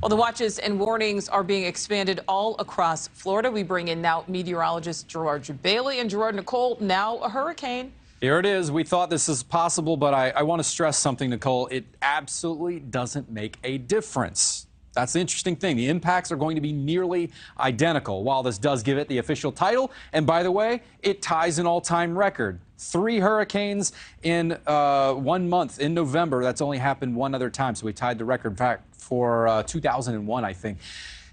Well, the watches and warnings are being expanded all across Florida. We bring in now meteorologist Gerard Bailey. And Gerard, Nicole, now a hurricane. Here it is. We thought this is possible, but I want to stress something, Nicole. It absolutely doesn't make a difference. That's the interesting thing. The impacts are going to be nearly identical. While this does give it the official title, and by the way, it ties an all-time record. 3 hurricanes in 1 month in November. That's only happened one other time, so we tied the record back for 2001, I think.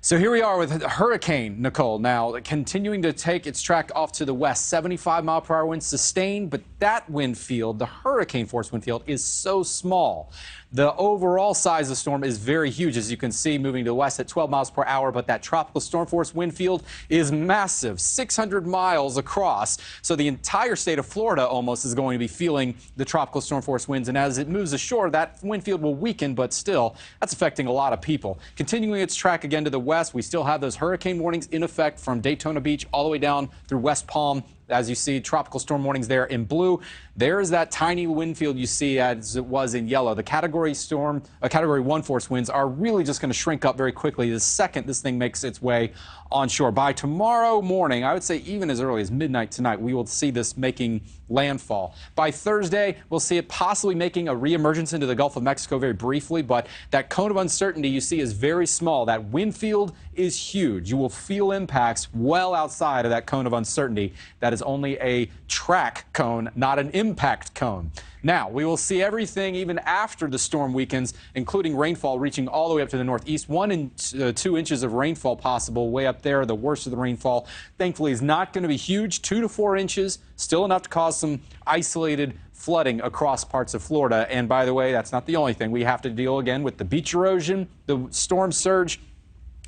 So here we are with Hurricane Nicole now continuing to take its track off to the west. 75-mile-per-hour winds sustained, but that wind field, the hurricane force wind field, is so small. The overall size of the storm is very huge, as you can see, moving to the west at 12 miles per hour, but that tropical storm force wind field is massive, 600 miles across. So the entire state of Florida almost is going to be feeling the tropical storm force winds, and as it moves ashore, that wind field will weaken, but still, that's affecting a lot of people. Continuing its track again to the west, we still have those hurricane warnings in effect from Daytona Beach all the way down through West Palm. As you see, tropical storm warnings there in blue. There is that tiny wind field you see as it was in yellow. The Category 1 force winds are really just going to shrink up very quickly the second this thing makes its way onshore. By tomorrow morning, I would say even as early as midnight tonight, we will see this making landfall. By Thursday, we'll see it possibly making a reemergence into the Gulf of Mexico very briefly, but that cone of uncertainty you see is very small. That wind field is huge. You will feel impacts well outside of that cone of uncertainty. That is only a track cone, not an impact cone. Now, we will see everything even after the storm weakens, including rainfall reaching all the way up to the northeast. 1 and 2 inches of rainfall possible way up there. The worst of the rainfall, thankfully, is not going to be huge. 2 to 4 inches, still enough to cause some isolated flooding across parts of Florida. And by the way, that's not the only thing. We have to deal again with the beach erosion, the storm surge,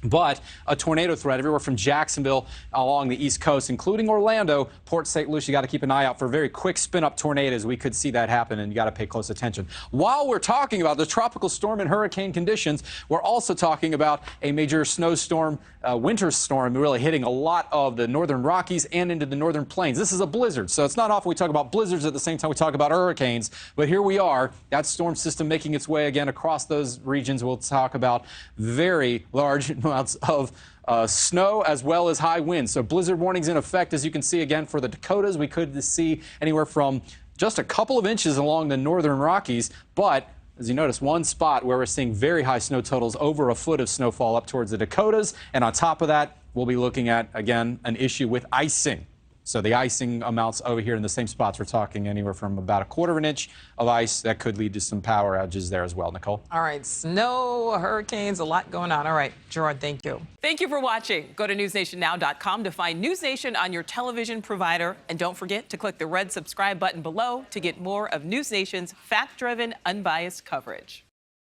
but a tornado threat everywhere from Jacksonville along the East Coast, including Orlando, Port St. Lucie. You got to keep an eye out for very quick spin-up tornadoes. We could see that happen, and you got to pay close attention. While we're talking about the tropical storm and hurricane conditions, we're also talking about a major snowstorm, winter storm, really hitting a lot of the northern Rockies and into the northern plains. This is a blizzard, so it's not often we talk about blizzards at the same time we talk about hurricanes, but here we are. That storm system making its way again across those regions. We'll talk about very large amounts of snow as well as high winds. So blizzard warnings in effect, as you can see again for the Dakotas. We could see anywhere from just a couple of inches along the northern Rockies, but as you notice, one spot where we're seeing very high snow totals, over a foot of snowfall up towards the Dakotas. And on top of that, we'll be looking at, again, an issue with icing. So the icing amounts over here in the same spots, we're talking anywhere from about 1/4 of an inch of ice. That could lead to some power outages there as well, Nicole. All right, snow, hurricanes, a lot going on. All right, Gerard, thank you. Thank you for watching. Go to newsnationnow.com to find NewsNation on your television provider. And don't forget to click the red subscribe button below to get more of NewsNation's fact-driven, unbiased coverage.